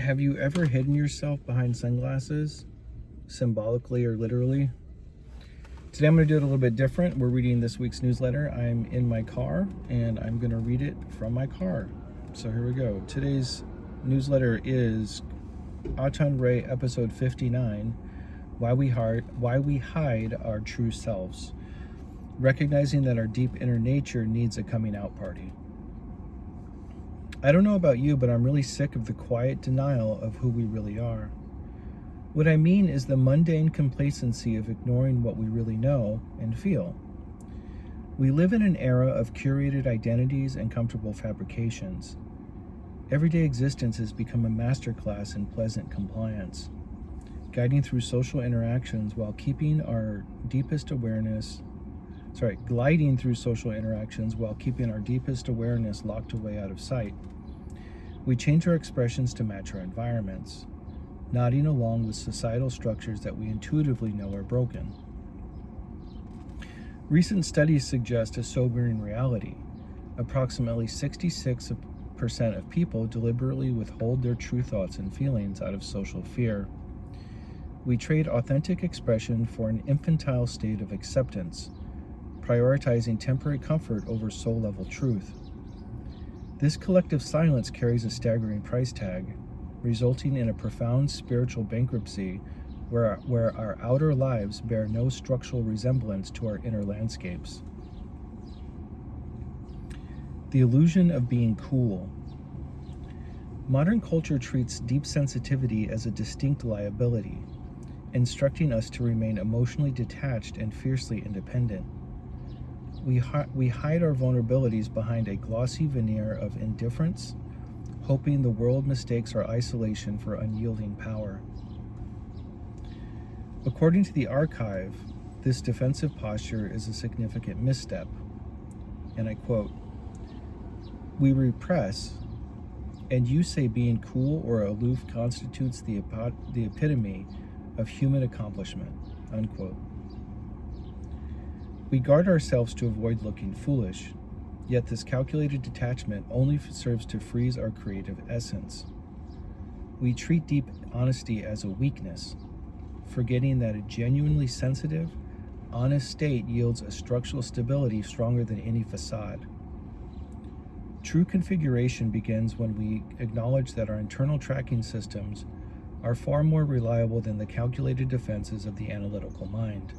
Have you ever hidden yourself behind sunglasses, symbolically or literally? Today I'm going to do it a little bit different. We're reading this week's newsletter. I'm in my car and I'm going to read it from my car. So here we go. Today's newsletter is Aten Ray, episode 59, Why We Hide Our True Selves, recognizing that our deep inner nature needs a coming out party. I don't know about you, but I'm really sick of the quiet denial of who we really are. What I mean is the mundane complacency of ignoring what we really know and feel. We live in an era of curated identities and comfortable fabrications. Everyday existence has become a masterclass in pleasant compliance, gliding through social interactions while keeping our deepest awareness locked away out of sight. We change our expressions to match our environments, nodding along with societal structures that we intuitively know are broken. Recent studies suggest a sobering reality. Approximately 66% of people deliberately withhold their true thoughts and feelings out of social fear. We trade authentic expression for an infantile state of acceptance, prioritizing temporary comfort over soul-level truth. This collective silence carries a staggering price tag, resulting in a profound spiritual bankruptcy where our outer lives bear no structural resemblance to our inner landscapes. The illusion of being cool. Modern culture treats deep sensitivity as a distinct liability, instructing us to remain emotionally detached and fiercely independent. We hide our vulnerabilities behind a glossy veneer of indifference, hoping the world mistakes our isolation for unyielding power. According to the archive, this defensive posture is a significant misstep. And I quote, "We repress, and you say being cool or aloof constitutes the epitome of human accomplishment," unquote. We guard ourselves to avoid looking foolish, yet this calculated detachment only serves to freeze our creative essence. We treat deep honesty as a weakness, forgetting that a genuinely sensitive, honest state yields a structural stability stronger than any facade. True configuration begins when we acknowledge that our internal tracking systems are far more reliable than the calculated defenses of the analytical mind.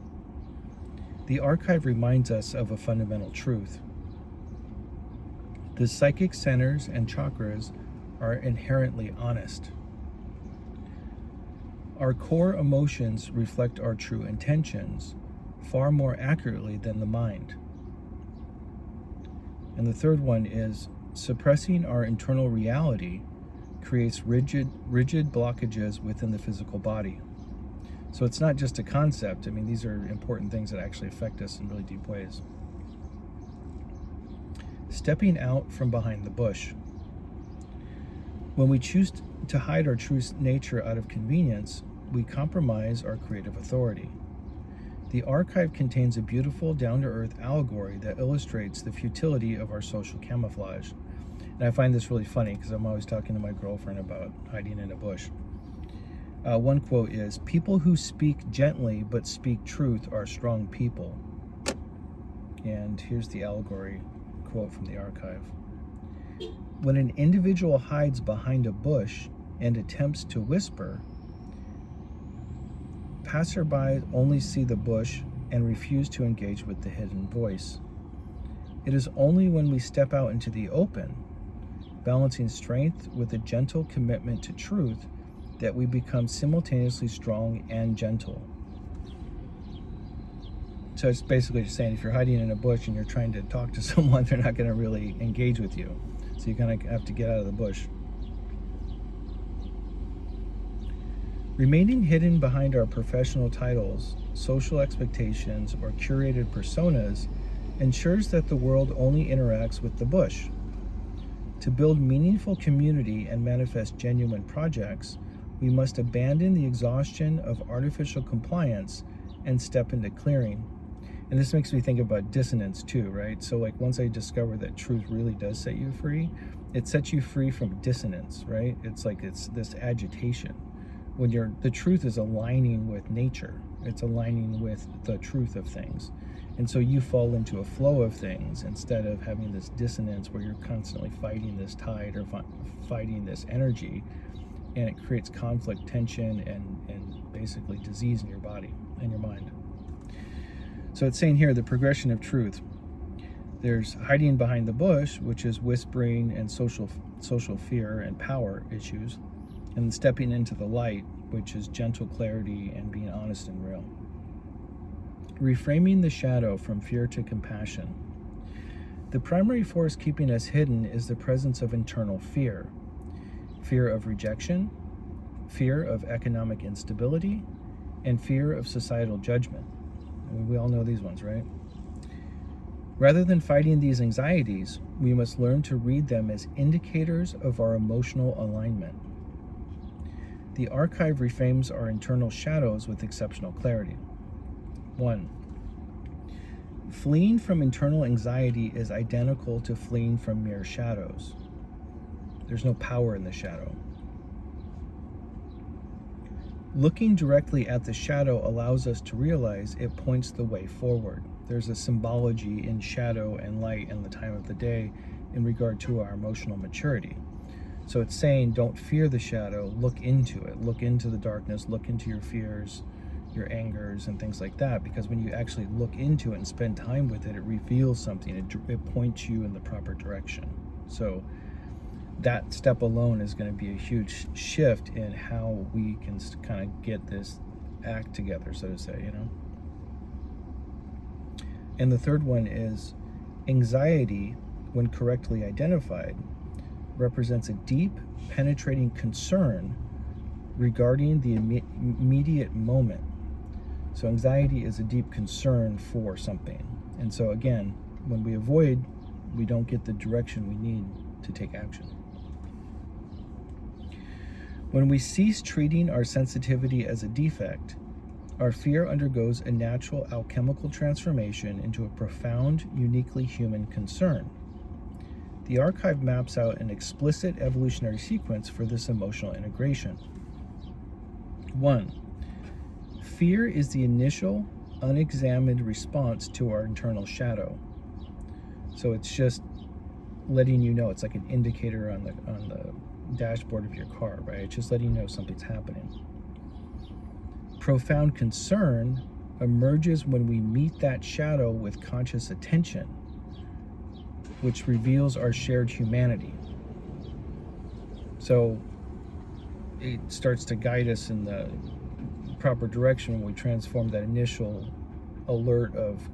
The archive reminds us of a fundamental truth. The psychic centers and chakras are inherently honest. Our core emotions reflect our true intentions far more accurately than the mind. And the third one is suppressing our internal reality creates rigid blockages within the physical body. So it's not just a concept. I mean, these are important things that actually affect us in really deep ways. Stepping out from behind the bush. When we choose to hide our true nature out of convenience, we compromise our creative authority. The archive contains a beautiful, down-to-earth allegory that illustrates the futility of our social camouflage. And I find this really funny because I'm always talking to my girlfriend about hiding in a bush. One quote is, "People who speak gently but speak truth are strong people." And here's the allegory quote from the archive. "When an individual hides behind a bush and attempts to whisper, passersby only see the bush and refuse to engage with the hidden voice. It is only when we step out into the open, balancing strength with a gentle commitment to truth, that we become simultaneously strong and gentle." So it's basically just saying if you're hiding in a bush and you're trying to talk to someone, they're not going to really engage with you. So you kind of have to get out of the bush. Remaining hidden behind our professional titles, social expectations, or curated personas ensures that the world only interacts with the bush. To build meaningful community and manifest genuine projects, we must abandon the exhaustion of artificial compliance and step into clearing. And this makes me think about dissonance too, right? So like once I discover that truth really does set you free, It sets you free from dissonance, right? It's like it's this agitation. When the truth is aligning with nature, it's aligning with the truth of things. And so you fall into a flow of things instead of having this dissonance where you're constantly fighting this tide or fighting this energy, and it creates conflict, tension, and basically disease in your body and your mind. So it's saying here the progression of truth. There's hiding behind the bush, which is whispering and social fear and power issues, and stepping into the light, which is gentle clarity and being honest and real. Reframing the shadow from fear to compassion. The primary force keeping us hidden is the presence of internal fear. Fear of rejection, fear of economic instability, and fear of societal judgment. I mean, we all know these ones, right? Rather than fighting these anxieties, we must learn to read them as indicators of our emotional alignment. The archive reframes our internal shadows with exceptional clarity. 1. Fleeing from internal anxiety is identical to fleeing from mere shadows. There's no power in the shadow. Looking directly at the shadow allows us to realize it points the way forward. There's a symbology in shadow and light and the time of the day in regard to our emotional maturity. So it's saying don't fear the shadow, look into it. Look into the darkness, look into your fears, your angers, and things like that. Because when you actually look into it and spend time with it, it reveals something. It points you in the proper direction. So that step alone is going to be a huge shift in how we can kind of get this act together, so to say, you know. And the third one is anxiety, when correctly identified, represents a deep, penetrating concern regarding the immediate moment. So anxiety is a deep concern for something. And so again, when we avoid, we don't get the direction we need to take action. When we cease treating our sensitivity as a defect, our fear undergoes a natural alchemical transformation into a profound, uniquely human concern. The archive maps out an explicit evolutionary sequence for this emotional integration. 1. Fear is the initial, unexamined response to our internal shadow. So it's just letting you know. It's like an indicator on the dashboard of your car, right? It's just letting you know something's happening. Profound concern emerges when we meet that shadow with conscious attention, which reveals our shared humanity. So it starts to guide us in the proper direction when we transform that initial alert of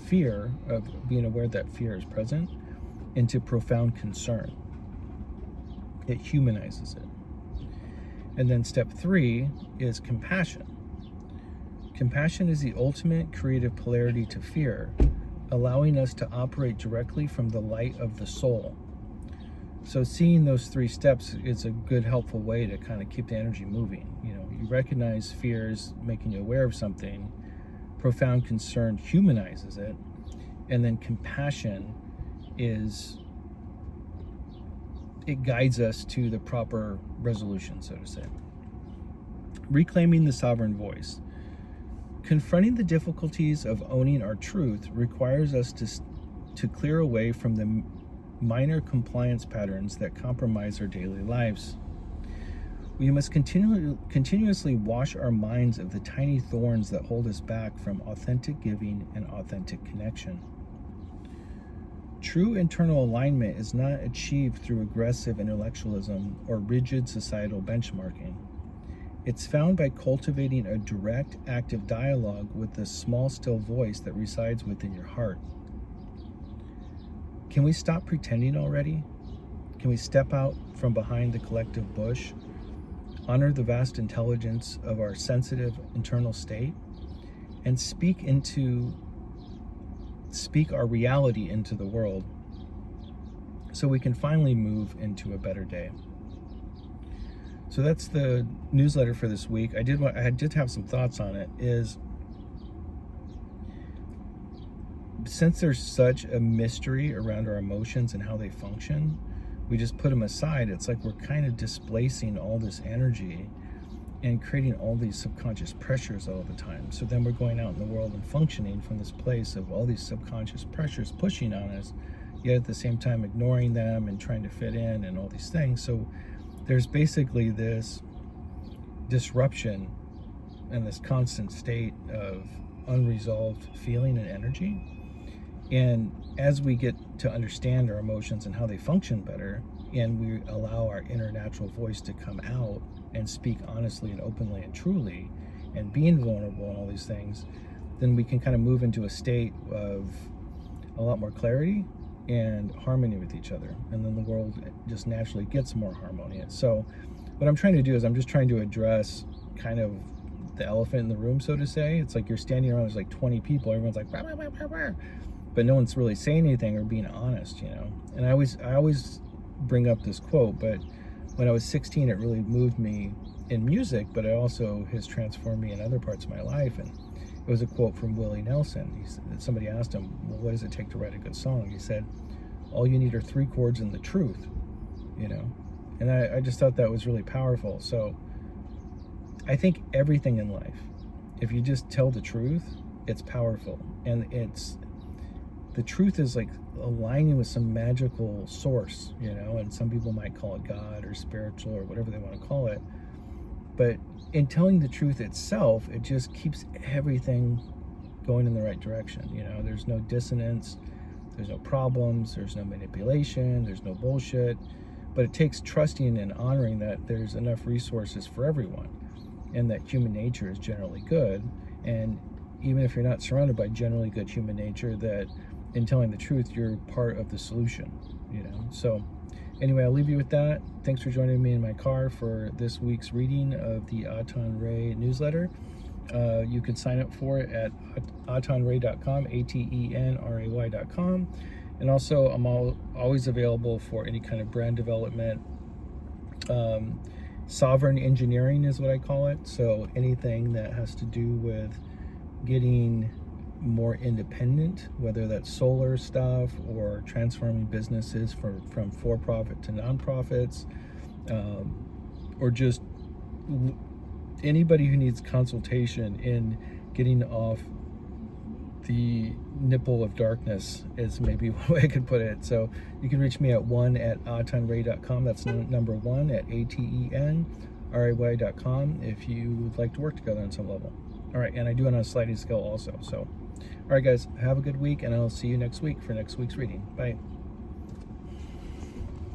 fear, of being aware that fear is present, into profound concern. It humanizes it. And then step 3 is compassion. Compassion is the ultimate creative polarity to fear, allowing us to operate directly from the light of the soul. So seeing those 3 steps is a good, helpful way to kind of keep the energy moving. You know, you recognize fears making you aware of something, profound concern humanizes it, and then compassion it guides us to the proper resolution, so to say. Reclaiming the sovereign voice. Confronting the difficulties of owning our truth requires us to clear away from the minor compliance patterns that compromise our daily lives. We must continuously wash our minds of the tiny thorns that hold us back from authentic giving and authentic connection. True internal alignment is not achieved through aggressive intellectualism or rigid societal benchmarking. It's found by cultivating a direct, active dialogue with the small, still voice that resides within your heart. Can we stop pretending already? Can we step out from behind the collective bush, honor the vast intelligence of our sensitive internal state, and speak our reality into the world so we can finally move into a better day? So that's the newsletter for this week. I did have some thoughts on it. Is since there's such a mystery around our emotions and how they function, we just put them aside, it's like we're kind of displacing all this energy and creating all these subconscious pressures all the time. So then we're going out in the world and functioning from this place of all these subconscious pressures pushing on us, yet at the same time ignoring them and trying to fit in and all these things. So there's basically this disruption and this constant state of unresolved feeling and energy. And as we get to understand our emotions and how they function better, and we allow our inner natural voice to come out and speak honestly and openly and truly, and being vulnerable and all these things, then we can kind of move into a state of a lot more clarity and harmony with each other. And then the world just naturally gets more harmonious. So what I'm trying to do is I'm just trying to address kind of the elephant in the room, so to say. It's like you're standing around, there's like 20 people, everyone's like, bah, bah, bah, bah, bah, but no one's really saying anything or being honest, you know. And I always bring up this quote, but when I was 16, it really moved me in music, but it also has transformed me in other parts of my life. And it was a quote from Willie Nelson. Somebody asked him, well, what does it take to write a good song? He said, all you need are 3 chords and the truth, you know. And I just thought that was really powerful. So I think everything in life, if you just tell the truth, it's powerful. And the truth is like aligning with some magical source, you know, and some people might call it God or spiritual or whatever they want to call it. But in telling the truth itself, it just keeps everything going in the right direction. You know, there's no dissonance, there's no problems, there's no manipulation, there's no bullshit. But it takes trusting and honoring that there's enough resources for everyone, and that human nature is generally good. And even if you're not surrounded by generally good human nature, that in telling the truth, you're part of the solution, you know. So anyway, I'll leave you with that. Thanks for joining me in my car for this week's reading of the Aten Ray newsletter. You can sign up for it at atenray.com, atenray.com. And also, I'm always available for any kind of brand development. Sovereign engineering is what I call it. So anything that has to do with getting more independent, whether that's solar stuff or transforming businesses from for-profit to non-profits, or just anybody who needs consultation in getting off the nipple of darkness is maybe one way I could put it. So you can reach me at 1@atenray.com. That's number 1 at atenray.com if you would like to work together on some level. All right, and I do it on a sliding scale also. So, all right, guys, have a good week, and I'll see you next week for next week's reading. Bye.